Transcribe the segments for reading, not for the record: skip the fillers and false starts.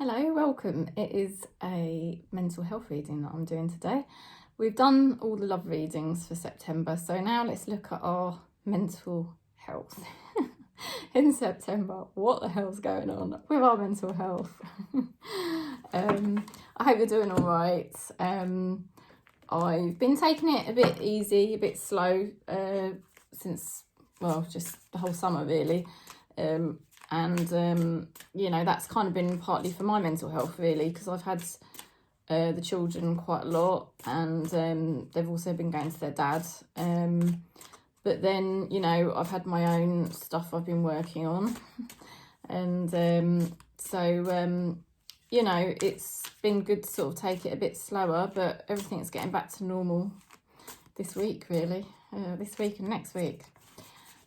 Hello, welcome. It is a mental health reading that I'm doing today. We've done all the love readings for September, so now let's look at our mental health. In September, what the hell's going on with our mental health? I hope you're doing all right. I've been taking it a bit easy, a bit slow since, well, just the whole summer really. You know, that's kind of been partly for my mental health really, because I've had the children quite a lot, and they've also been going to their dad. But then, you know, I've had my own stuff I've been working on. And you know, it's been good to sort of take it a bit slower, but everything's getting back to normal this week, really. This week and next week.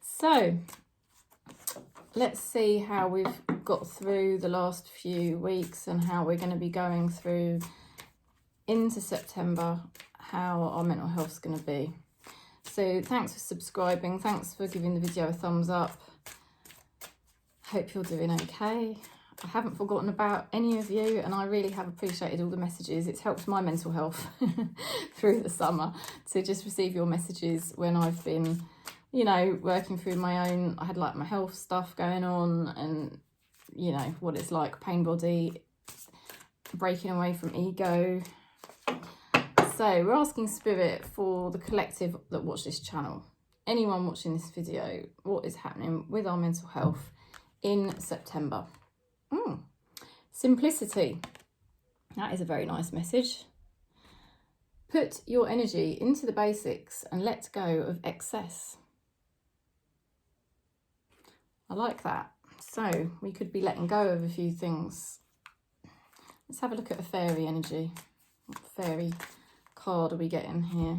So let's see how we've got through the last few weeks and how we're going to be going through into September, how our mental health's going to be. So thanks for subscribing, thanks for giving the video a thumbs up. Hope you're doing okay. I haven't forgotten about any of you, and I really have appreciated all the messages. It's helped my mental health through the summer to just receive your messages when I've been, you know, working through my own, I had like my health stuff going on, and you know what it's like, pain body, breaking away from ego. So we're asking Spirit for the collective that watch this channel, anyone watching this video, what is happening with our mental health in September. Simplicity, that is a very nice message. Put your energy into the basics and let go of excess. I like that. So we could be letting go of a few things. Let's have a look at a fairy energy. What fairy card are we getting here?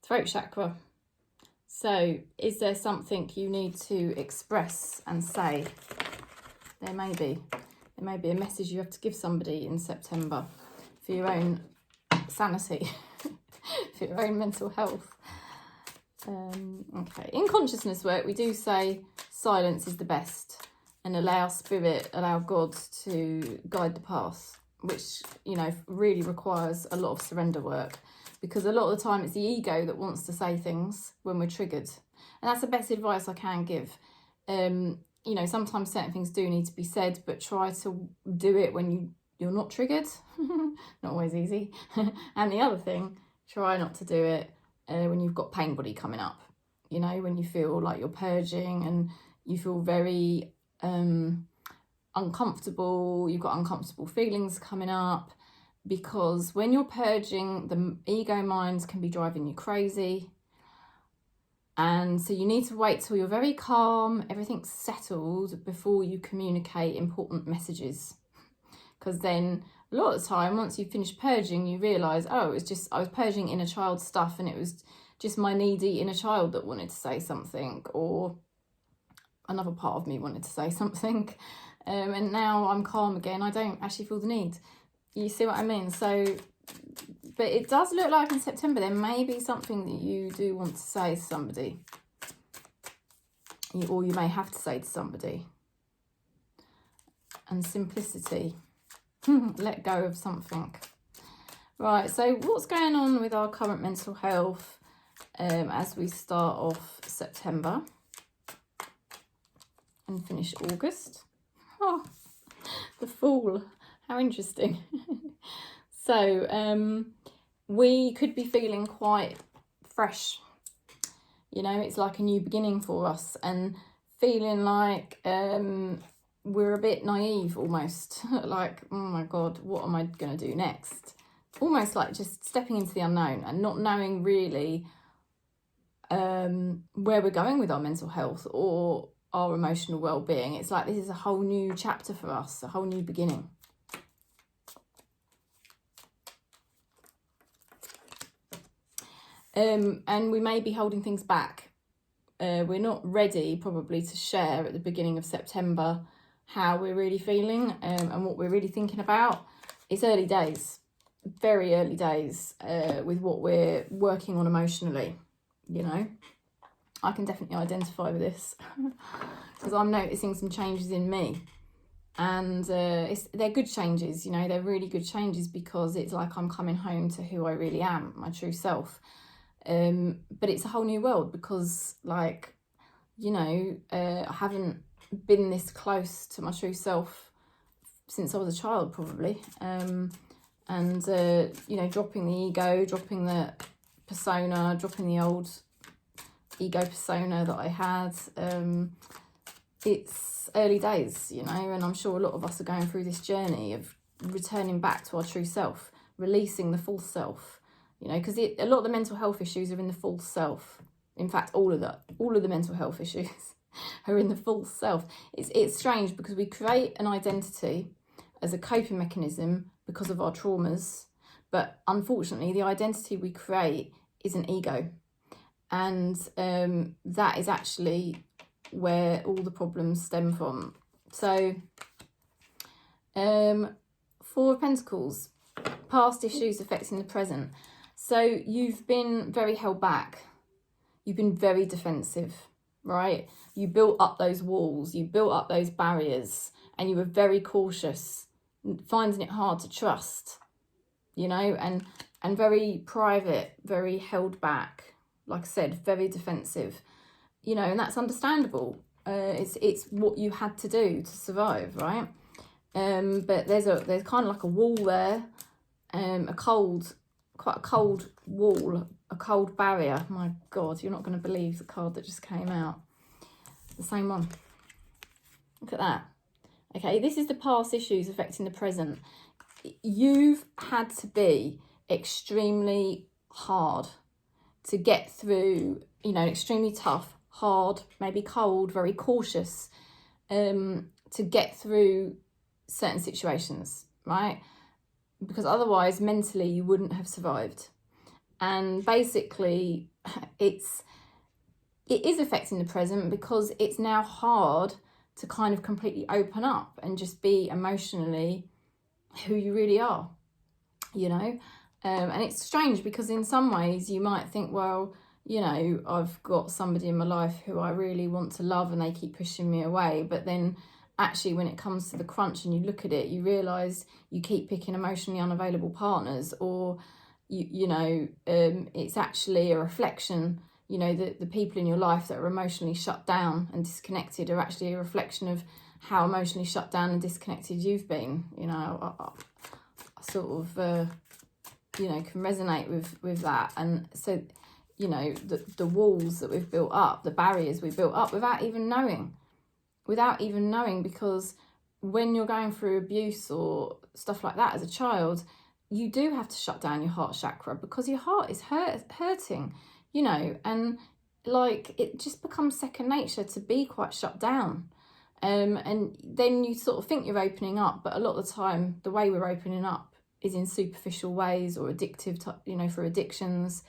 Throat chakra. So is there something you need to express and say? There may be a message you have to give somebody in September for your own sanity, for your own mental health. Okay, in consciousness work we do say silence is the best, and allow spirit, allow God to guide the path, which, you know, really requires a lot of surrender work, because a lot of the time it's the ego that wants to say things when we're triggered, and that's the best advice I can give. You know, sometimes certain things do need to be said, but try to do it when you're not triggered. Not always easy. And the other thing, try not to do it when you've got pain body coming up, you know, when you feel like you're purging and you feel very uncomfortable, you've got uncomfortable feelings coming up, because when you're purging, the ego minds can be driving you crazy. And so you need to wait till you're very calm, everything's settled, before you communicate important messages. Because then a lot of the time, once you finish purging, you realise, oh, it was just, I was purging inner child stuff, and it was just my needy inner child that wanted to say something, or another part of me wanted to say something. And now I'm calm again, I don't actually feel the need. You see what I mean? So, but it does look like in September there may be something that you do want to say to somebody. Or you may have to say to somebody. And simplicity. Let go of something. Right, so what's going on with our current mental health as we start off September and finish August? Oh, the Fool. How interesting. So we could be feeling quite fresh. You know, it's like a new beginning for us, and feeling like we're a bit naive almost. Like, oh my God, what am I going to do next? Almost like just stepping into the unknown and not knowing really where we're going with our mental health or our emotional well-being. It's like this is a whole new chapter for us, a whole new beginning. And we may be holding things back. We're not ready probably to share at the beginning of September how we're really feeling and what we're really thinking about. It's early days, very early days with what we're working on emotionally, you know. I can definitely identify with this. because I'm noticing some changes in me. And they're good changes, you know, they're really good changes, because it's like I'm coming home to who I really am, my true self. But it's a whole new world, because, like, you know, I haven't been this close to my true self since I was a child, probably. You know, dropping the ego, dropping the persona, dropping the old ego persona that I had. It's early days, you know, and I'm sure a lot of us are going through this journey of returning back to our true self, releasing the false self, you know, because a lot of the mental health issues are in the false self. In fact, all of the mental health issues are in the false self. It's strange, because we create an identity as a coping mechanism because of our traumas, but unfortunately the identity we create is an ego, and that is actually where all the problems stem from. So, Four of Pentacles, past issues affecting the present. So you've been very held back. You've been very defensive, right? You built up those walls, you built up those barriers, and you were very cautious, finding it hard to trust, you know, and very private, very held back. Like I said, very defensive. You know, and that's understandable. It's what you had to do to survive, right? But there's kind of like a wall there, quite a cold wall, a cold barrier. My God, you're not going to believe the card that just came out. The same one. Look at that. Okay, this is the past issues affecting the present. You've had to be extremely hard to get through, you know, extremely tough, hard, maybe cold, very cautious, to get through certain situations, right? Because otherwise mentally you wouldn't have survived. And basically it is affecting the present, because it's now hard to kind of completely open up and just be emotionally who you really are, you know. And it's strange, because in some ways you might think, well, you know, I've got somebody in my life who I really want to love and they keep pushing me away. But then actually when it comes to the crunch and you look at it, you realise you keep picking emotionally unavailable partners, or, you know, it's actually a reflection, you know, the people in your life that are emotionally shut down and disconnected are actually a reflection of how emotionally shut down and disconnected you've been. You know, I sort of, you know, can resonate with that. And so, you know, the walls that we've built up, the barriers we built up without even knowing, because when you're going through abuse or stuff like that as a child, you do have to shut down your heart chakra, because your heart is hurting, you know, and like it just becomes second nature to be quite shut down. And then you sort of think you're opening up, but a lot of the time the way we're opening up is in superficial ways or addictive, you know, for addictions.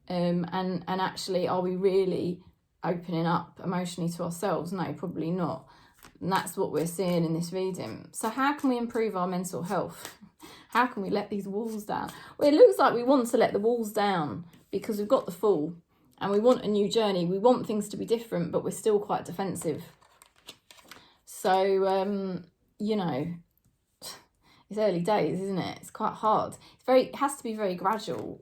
And actually, are we really opening up emotionally to ourselves? No, probably not. And that's what we're seeing in this reading. So how can we improve our mental health? How can we let these walls down? Well, it looks like we want to let the walls down because we've got the Fool and we want a new journey. We want things to be different, but we're still quite defensive. So, you know, it's early days, isn't it? It's quite hard. It has to be very gradual.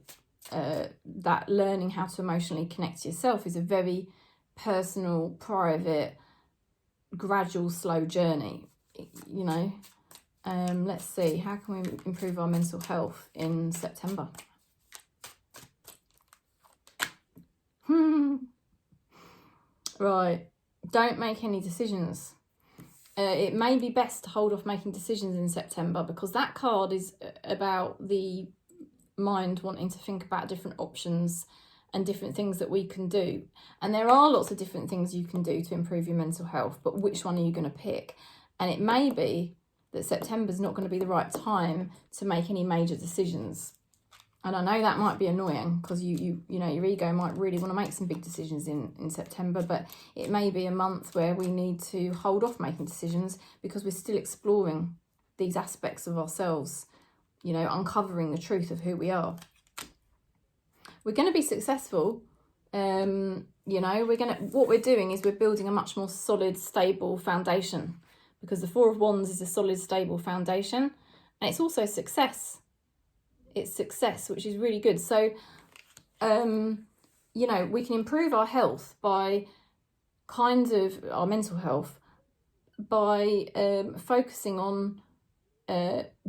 That learning how to emotionally connect to yourself is a very personal, private, gradual, slow journey, you know. Let's see, how can we improve our mental health in September? Right, don't make any decisions. It may be best to hold off making decisions in September, because that card is about the mind wanting to think about different options and different things that we can do. And there are lots of different things you can do to improve your mental health, but which one are you going to pick? And it may be that September's not going to be the right time to make any major decisions. And I know that might be annoying, because you know, your ego might really want to make some big decisions in September, but it may be a month where we need to hold off making decisions because we're still exploring these aspects of ourselves, you know, uncovering the truth of who we are. We're going to be successful. You know, what we're doing is we're building a much more solid, stable foundation, because the Four of Wands is a solid, stable foundation, and it's also success. It's success, which is really good. So, you know, we can improve our health by our mental health by focusing on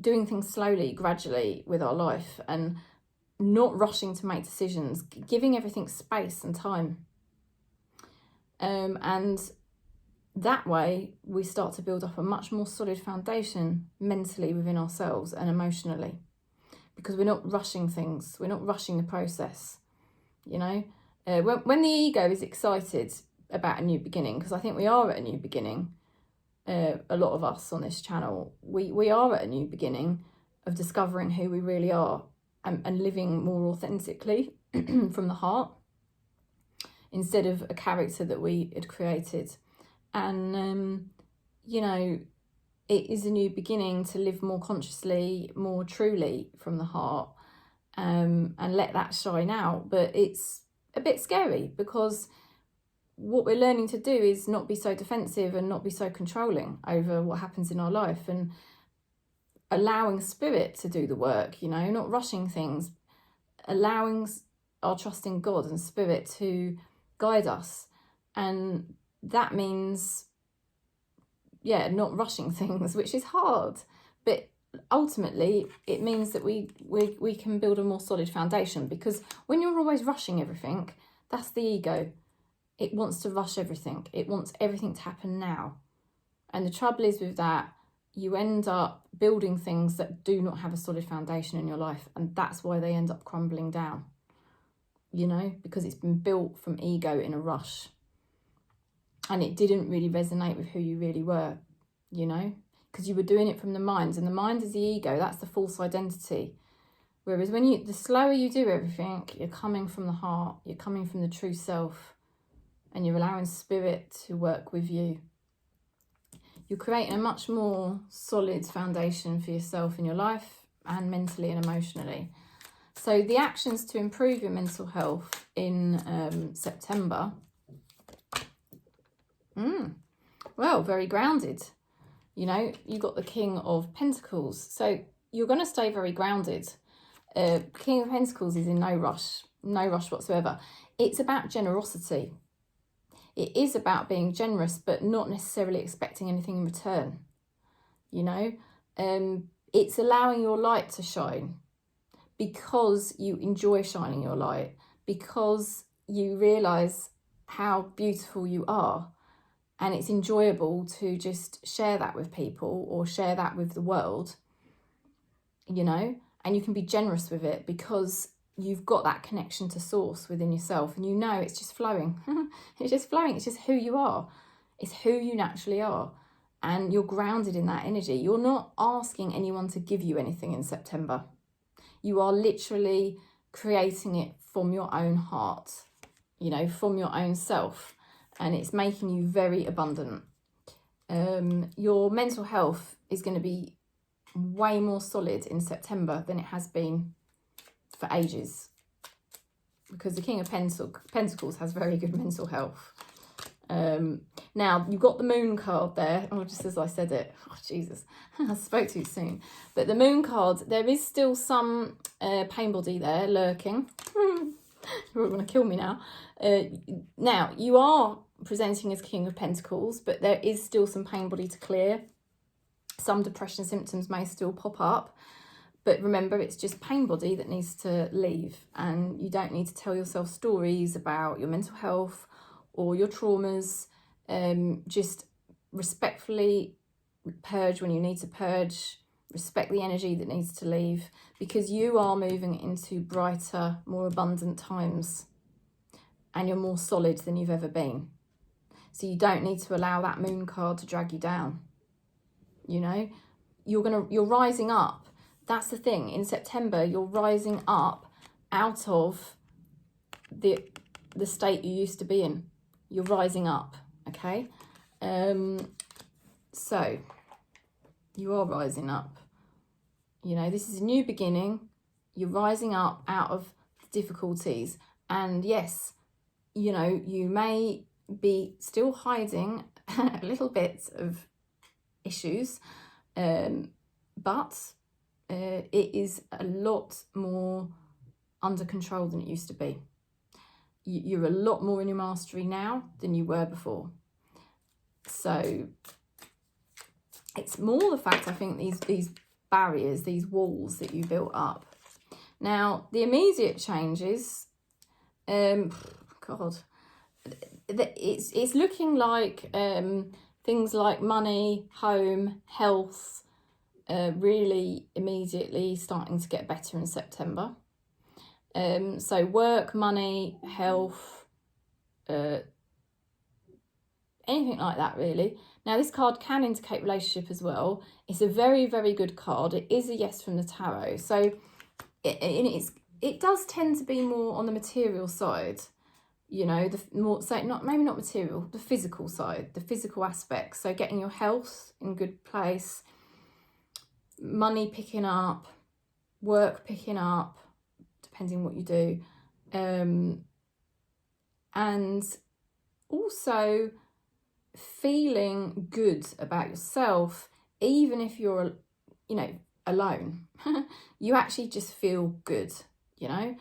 doing things slowly, gradually with our life, and not rushing to make decisions, giving everything space and time. And that way we start to build up a much more solid foundation mentally within ourselves and emotionally, because we're not rushing things, we're not rushing the process, you know. When the ego is excited about a new beginning, because I think we are at a new beginning, a lot of us on this channel, we are at a new beginning of discovering who we really are, and living more authentically from the heart, instead of a character that we had created. And you know, it is a new beginning to live more consciously, more truly from the heart, and let that shine out. But it's a bit scary, because what we're learning to do is not be so defensive and not be so controlling over what happens in our life, and allowing spirit to do the work, you know, not rushing things, allowing our trust in God and spirit to guide us. And that means, yeah, not rushing things, which is hard, but ultimately it means that we can build a more solid foundation. Because when you're always rushing everything, that's the ego. It wants to rush everything. It wants everything to happen now. And the trouble is with that, you end up building things that do not have a solid foundation in your life, and that's why they end up crumbling down, you know, because it's been built from ego in a rush, and it didn't really resonate with who you really were, you know, because you were doing it from the mind, and the mind is the ego. That's the false identity. Whereas the slower you do everything, you're coming from the heart, you're coming from the true self, and you're allowing spirit to work with you. You're creating a much more solid foundation for yourself in your life, and mentally and emotionally. So the actions to improve your mental health in September, well, very grounded. You know, you got the King of Pentacles, so you're going to stay very grounded. King of Pentacles is in no rush whatsoever. It's about generosity. It is about being generous, but not necessarily expecting anything in return. You know, it's allowing your light to shine, because you enjoy shining your light, because you realise how beautiful you are, and it's enjoyable to just share that with people, or share that with the world, you know. And you can be generous with it, because you've got that connection to source within yourself, and you know it's just flowing. It's just flowing. It's just who you are. It's who you naturally are, and you're grounded in that energy. You're not asking anyone to give you anything in September. You are literally creating it from your own heart, you know, from your own self, and it's making you very abundant. Your mental health is going to be way more solid in September than it has been for ages, because the King of Pentacles has very good mental health. Now you've got the Moon card there. Oh, just as I said it, oh Jesus, I spoke too soon. But the Moon card, there is still some pain body there lurking. You're all going to kill me now. Now you are presenting as King of Pentacles, but there is still some pain body to clear. Some depression symptoms may still pop up. But remember, it's just pain body that needs to leave, and you don't need to tell yourself stories about your mental health or your traumas. Just respectfully purge when you need to purge, respect the energy that needs to leave, because you are moving into brighter, more abundant times, and you're more solid than you've ever been. So you don't need to allow that Moon card to drag you down. You know, you're rising up. That's the thing. In September, you're rising up out of the state you used to be in. You're rising up, okay? So you are rising up. You know, this is a new beginning. You're rising up out of difficulties. And yes, you know, you may be still hiding a little bit of issues, but it is a lot more under control than it used to be. You're a lot more in your mastery now than you were before. So it's more the fact, I think, these barriers, these walls that you built up. Now, the immediate changes, God, it's looking like things like money, home, health, really immediately starting to get better in September. So work, money, health, anything like that really. Now this card can indicate relationship as well. It's a very, very good card. It is a yes from the tarot. So it does tend to be more on the material side, you know, the more, so maybe not material, the physical side, the physical aspects. So getting your health in good place, money picking up, work picking up, depending what you do, and also feeling good about yourself, even if you're, you know, alone. You actually just feel good, you know.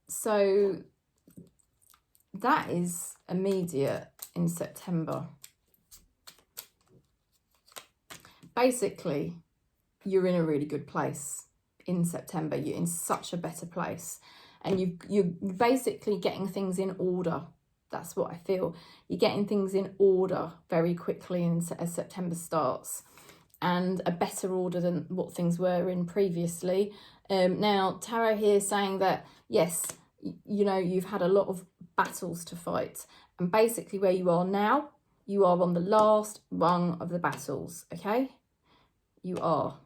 So that is immediate in September. Basically, you're in a really good place in September. You're in such a better place, and you're basically getting things in order. That's what I feel. You're getting things in order very quickly as September starts, and a better order than what things were in previously. Now, tarot here is saying that, yes, you know, you've had a lot of battles to fight, and basically where you are now, you are on the last rung of the battles, okay? You are.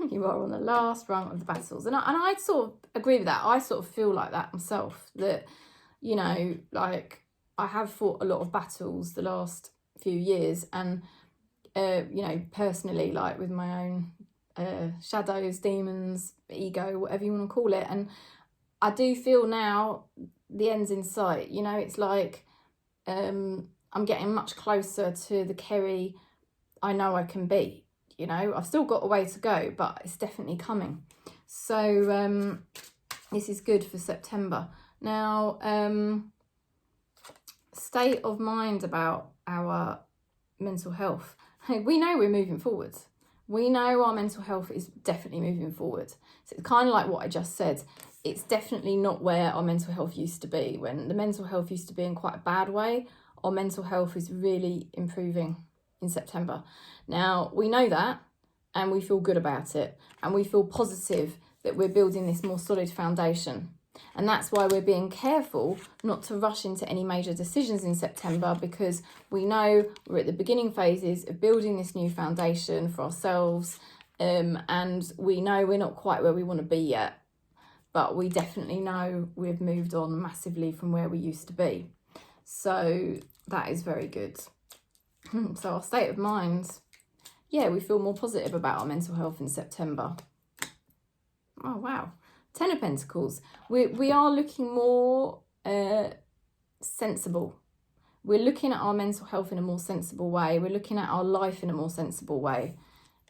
You are on the last rung of the battles. And I sort of agree with that. I sort of feel like that myself, that, you know, like I have fought a lot of battles the last few years, and, you know, personally, like with my own shadows, demons, ego, whatever you want to call it. And I do feel now the end's in sight. You know, it's like I'm getting much closer to the Kerry I know I can be. You know, I've still got a way to go, but it's definitely coming. So this is good for September. Now, state of mind about our mental health. We know we're moving forward. We know our mental health is definitely moving forward. So it's kind of like what I just said. It's definitely not where our mental health used to be. When the mental health used to be in quite a bad way, our mental health is really improving in September. Now, we know that, and we feel good about it, and we feel positive that we're building this more solid foundation. And that's why we're being careful not to rush into any major decisions in September, because we know we're at the beginning phases of building this new foundation for ourselves, and we know we're not quite where we want to be yet, but we definitely know we've moved on massively from where we used to be. So that is very good. So our state of mind, yeah, we feel more positive about our mental health in September. Oh, wow. 10 of Pentacles. We are looking more sensible. We're looking at our mental health in a more sensible way. We're looking at our life in a more sensible way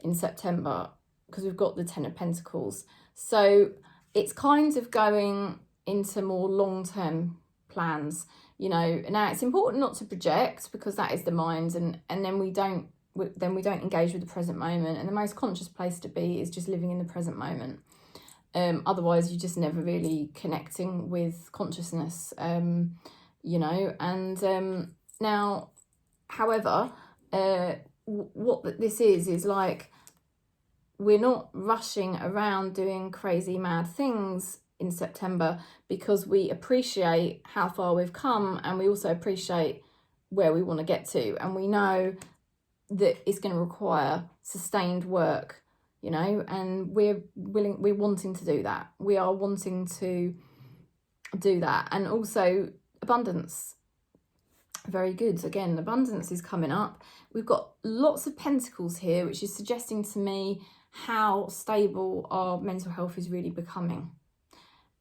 in September, because we've got the 10 of Pentacles. So it's kind of going into more long-term plans. You know, now it's important not to project, because that is the mind, and then we don't engage with the present moment. And the most conscious place to be is just living in the present moment. Otherwise, you're just never really connecting with consciousness, you know. And now, however, what this is like, we're not rushing around doing crazy mad things in September, because we appreciate how far we've come, and we also appreciate where we want to get to, and we know that it's going to require sustained work, you know, and we're wanting to do that. We are wanting to do that. And also abundance, very good. Again, abundance is coming up. We've got lots of pentacles here, which is suggesting to me how stable our mental health is really becoming.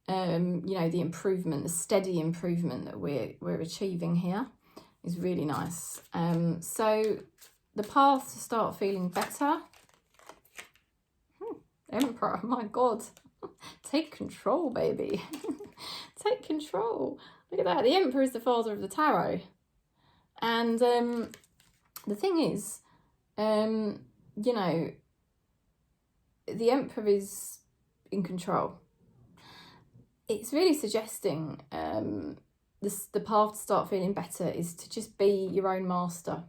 you know, the improvement, the steady improvement that we're achieving here is really nice. So the path to start feeling better. Emperor, my God. Take control, baby. Take control. Look at that. The Emperor is the father of the tarot. And the thing is, you know, the Emperor is in control. It's really suggesting the path to start feeling better is to just be your own master.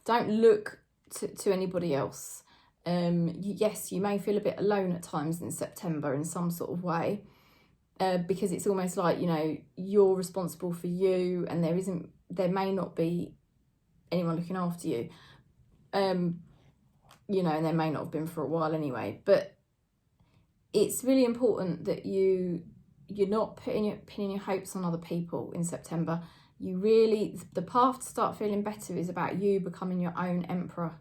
Don't look to anybody else. Yes, you may feel a bit alone at times in September in some sort of way, because it's almost like, you know, you're responsible for you, and there may not be anyone looking after you, you know, and there may not have been for a while anyway. But it's really important that you're not pinning your hopes on other people in September. The path to start feeling better is about you becoming your own emperor.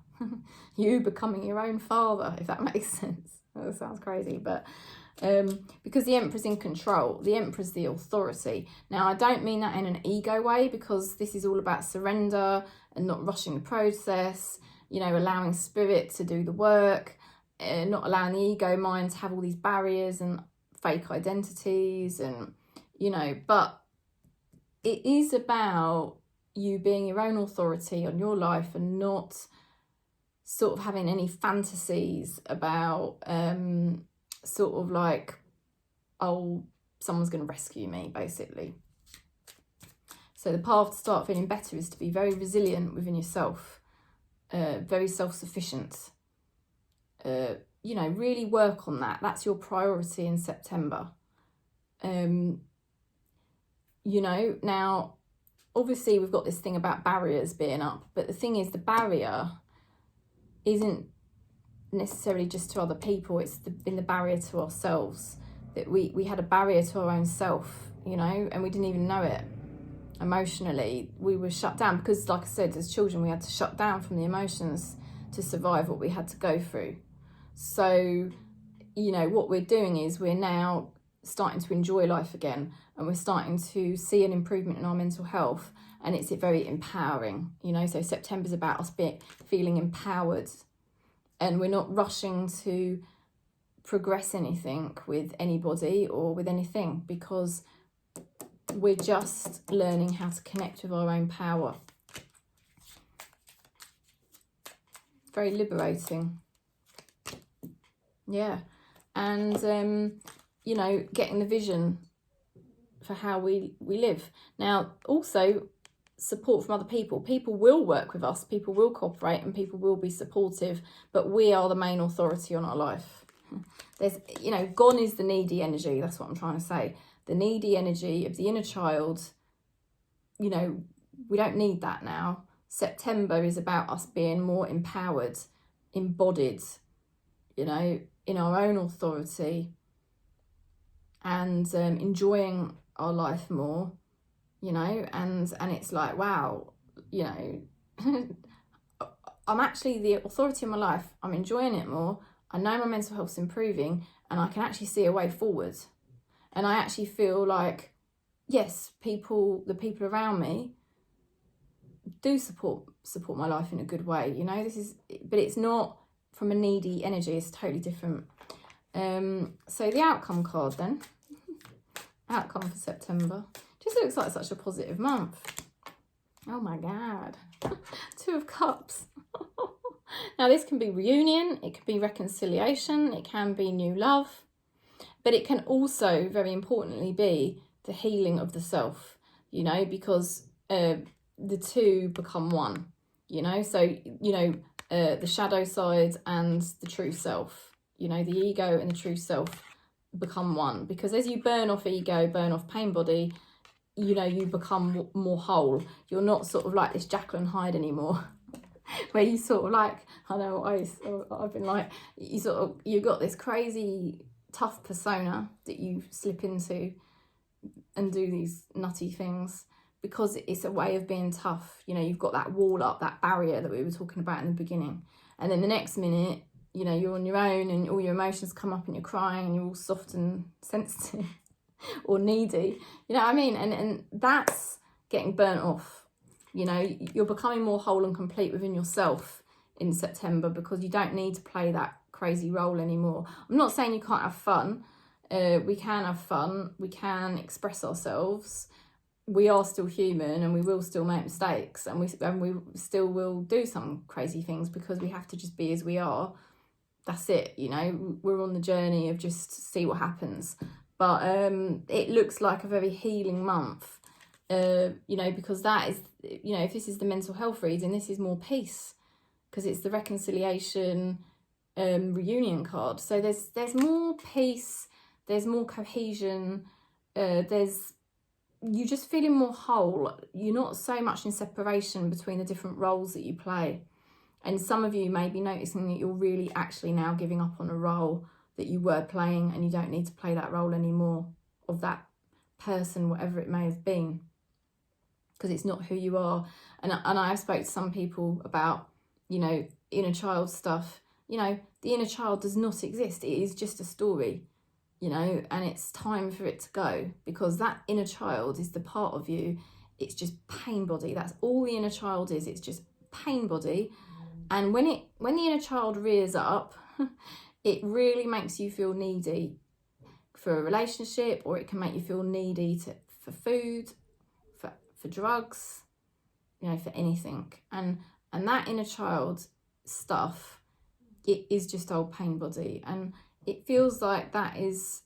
You becoming your own father, if that makes sense. That sounds crazy, but because the Emperor's in control, the Emperor's the authority. Now, I don't mean that in an ego way, because this is all about surrender and not rushing the process, you know, allowing spirit to do the work, not allowing the ego mind to have all these barriers and fake identities, and, you know, but it is about you being your own authority on your life and not sort of having any fantasies about sort of like, oh, someone's going to rescue me, basically. So the path to start feeling better is to be very resilient within yourself, very self-sufficient. You know, really work on that. That's your priority in September. You know, now, obviously we've got this thing about barriers being up, but the thing is, the barrier isn't necessarily just to other people. It's been the barrier to ourselves, that we had a barrier to our own self, you know, and we didn't even know it. Emotionally, we were shut down because, like I said, as children, we had to shut down from the emotions to survive what we had to go through. So, you know, what we're doing is we're now starting to enjoy life again, and we're starting to see an improvement in our mental health, and it's very empowering, you know. So September's about us feeling empowered, and we're not rushing to progress anything with anybody or with anything, because we're just learning how to connect with our own power. Very liberating. Yeah. And you know, getting the vision for how we live. Now, also support from other people. People will work with us, people will cooperate, and people will be supportive, but we are the main authority on our life. There's, you know, gone is the needy energy. That's what I'm trying to say. The needy energy of the inner child, you know, we don't need that now. September is about us being more empowered, embodied, you know, in our own authority, and enjoying our life more, you know, and it's like, wow, you know, I'm actually the authority in my life. I'm enjoying it more. I know my mental health's improving, and I can actually see a way forward. And I actually feel like, yes, the people around me do support my life in a good way, you know. But it's not from a needy energy. It's totally different. So the outcome card then. Outcome for September. Just looks like such a positive month. Oh my God. Two of Cups. Now this can be reunion, it can be reconciliation, it can be new love, but it can also, very importantly, be the healing of the self, you know, because the two become one, you know. So, you know, the shadow side and the true self, you know, the ego and the true self become one, because as you burn off ego, burn off pain body, you know, you become more whole. You're not sort of like this Jekyll and Hyde anymore. Where you sort of like, I know I've been like, you got this crazy tough persona that you slip into and do these nutty things because it's a way of being tough. You know, you've got that wall up, that barrier that we were talking about in the beginning. And then the next minute, you know, you're on your own and all your emotions come up and you're crying and you're all soft and sensitive. or needy, you know what I mean? And that's getting burnt off. You know, you're becoming more whole and complete within yourself in September, because you don't need to play that crazy role anymore. I'm not saying you can't have fun. We can have fun. We can express ourselves. We are still human, and we will still make mistakes, and we still will do some crazy things, because we have to just be as we are. That's it, you know. We're on the journey of just see what happens. But it looks like a very healing month, you know, because that is, you know, if this is the mental health reading, this is more peace, because it's the reconciliation reunion card. So there's more peace, there's more cohesion, you're just feeling more whole. You're not so much in separation between the different roles that you play. And some of you may be noticing that you're really actually now giving up on a role that you were playing, and you don't need to play that role anymore, of that person, whatever it may have been, because it's not who you are. And I've spoke to some people about, you know, inner child stuff. You know, the inner child does not exist. It is just a story, you know, and it's time for it to go, because that inner child is the part of you. It's just pain body. That's all the inner child is. It's just pain body. And when the inner child rears up, it really makes you feel needy for a relationship, or it can make you feel needy for food, for drugs, you know, for anything. And that inner child stuff, it is just old pain body. And it feels like that is,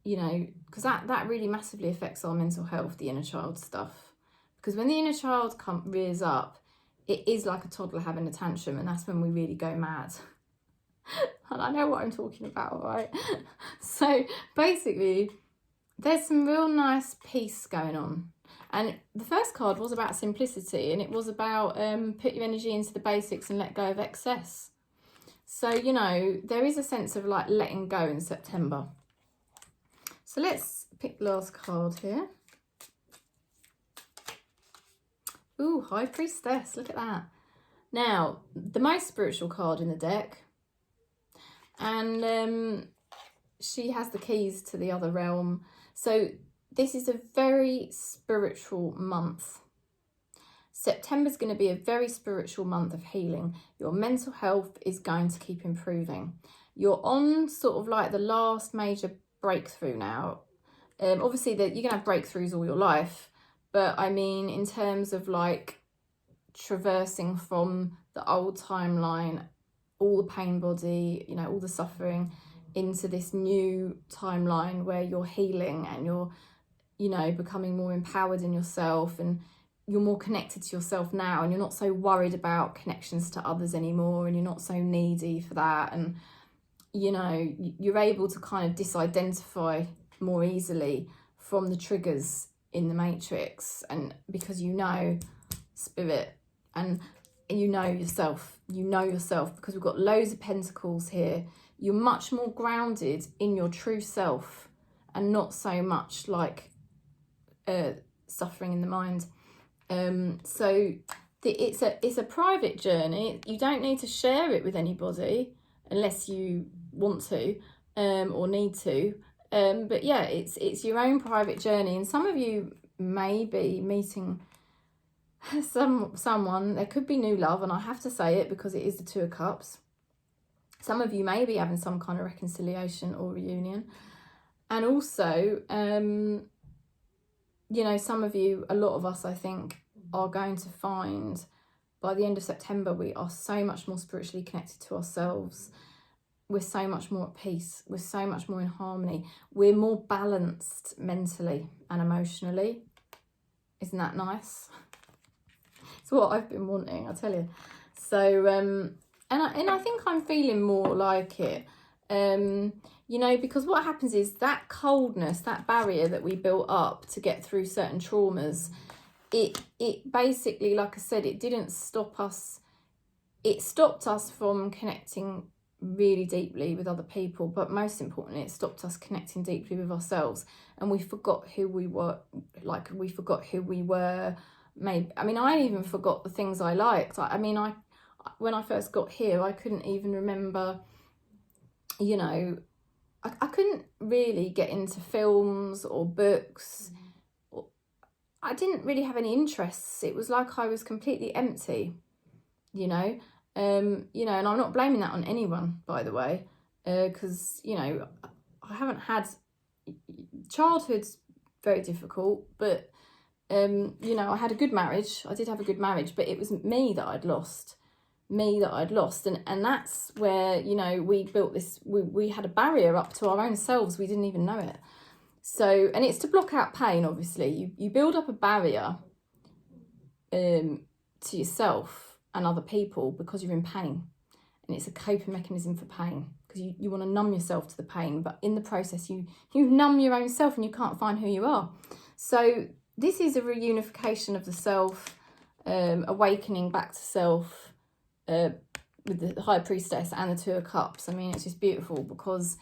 you know, because that really massively affects our mental health, the inner child stuff. Because when the inner child rears up, it is like a toddler having a tantrum, and that's when we really go mad. And I know what I'm talking about, right? So basically, there's some real nice peace going on. And the first card was about simplicity, and it was about put your energy into the basics and let go of excess. So, you know, there is a sense of like letting go in September. So let's pick the last card here. Ooh, High Priestess, look at that. Now, the most spiritual card in the deck. And she has the keys to the other realm. So this is a very spiritual month. September's going to be a very spiritual month of healing. Your mental health is going to keep improving. You're on sort of like the last major breakthrough now. Obviously, you're going to have breakthroughs all your life. But I mean, in terms of like traversing from the old timeline, all the pain body, you know, all the suffering, into this new timeline where you're healing and you're, you know, becoming more empowered in yourself, and you're more connected to yourself now, and you're not so worried about connections to others anymore, and you're not so needy for that. And, you know, you're able to kind of disidentify more easily from the triggers in the matrix, and because you know spirit, and you know yourself, because we've got loads of pentacles here. You're much more grounded in your true self, and not so much like suffering in the mind. So it's a private journey. You don't need to share it with anybody unless you want to or need to. But yeah, it's your own private journey, and some of you may be meeting someone. There could be new love, and I have to say it because it is the Two of Cups. Some of you may be having some kind of reconciliation or reunion, and also you know, some of you, a lot of us, I think, are going to find by the end of September we are so much more spiritually connected to ourselves. We're so much more at peace. We're so much more in harmony. We're more balanced mentally and emotionally. Isn't that nice? It's what I've been wanting, I tell you. So, and I think I'm feeling more like it. You know, because what happens is that coldness, that barrier that we built up to get through certain traumas, it basically, like I said, it didn't stop us. It stopped us from connecting really deeply with other people, but most importantly, it stopped us connecting deeply with ourselves, and we forgot who we were. Like, we forgot who we were. Maybe, I mean, I even forgot the things I liked. I mean, when I first got here, I couldn't even remember, you know, I couldn't really get into films or books. I didn't really have any interests. It was like I was completely empty, you know. You know, and I'm not blaming that on anyone, by the way, because, you know, I haven't had, childhood's very difficult, but, you know, I had a good marriage. I did have a good marriage, but it was me that I'd lost. And that's where, you know, we built this, we had a barrier up to our own selves. We didn't even know it. So, and it's to block out pain, obviously. You build up a barrier to yourself and other people because you're in pain. And it's a coping mechanism for pain, because you want to numb yourself to the pain. But in the process, you numb your own self and you can't find who you are. So this is a reunification of the self, awakening back to self, with the High Priestess and the Two of Cups. I mean, it's just beautiful, because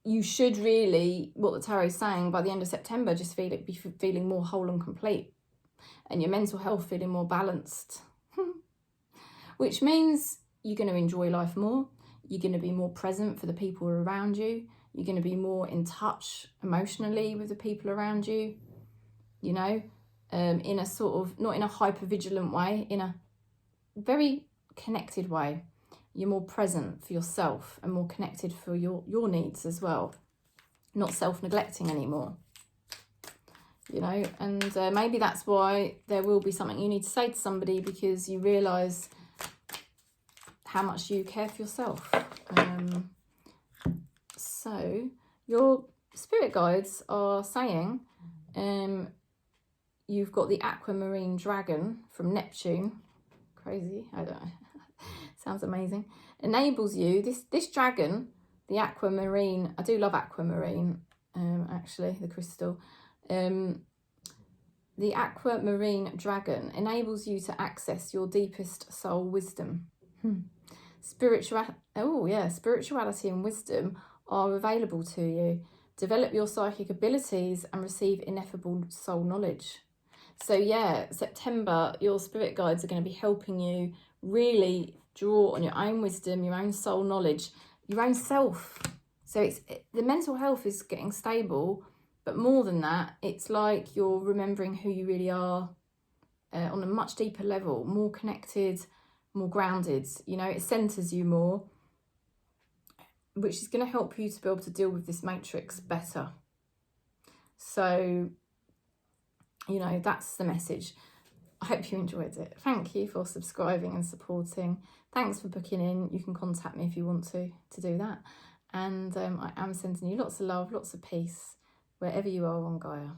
you should really, what the tarot is saying, by the end of September, just be feeling more whole and complete, and your mental health feeling more balanced, which means you're going to enjoy life more. You're going to be more present for the people around you. You're going to be more in touch emotionally with the people around you, you know, in a sort of, not in a hyper-vigilant way, in a very connected way. You're more present for yourself and more connected for your needs as well. Not self-neglecting anymore, you know. And maybe that's why there will be something you need to say to somebody, because you realise how much you care for yourself. So your spirit guides are saying you've got the aquamarine dragon from Neptune. Crazy, I don't know. Sounds amazing. Enables you, this dragon, the aquamarine, I do love aquamarine, actually, the crystal. The aquamarine dragon enables you to access your deepest soul wisdom. Spirituality and wisdom are available to you. Develop your psychic abilities and receive ineffable soul knowledge. So yeah, September, your spirit guides are going to be helping you really draw on your own wisdom, your own soul knowledge, your own self. So the mental health is getting stable, but more than that, it's like you're remembering who you really are on a much deeper level, more connected, more grounded. You know, it centers you more, which is going to help you to be able to deal with this matrix better. So, you know, that's the message. I hope you enjoyed it. Thank you for subscribing and supporting. Thanks for booking in. You can contact me if you want to do that. And I am sending you lots of love, lots of peace, wherever you are on Gaia.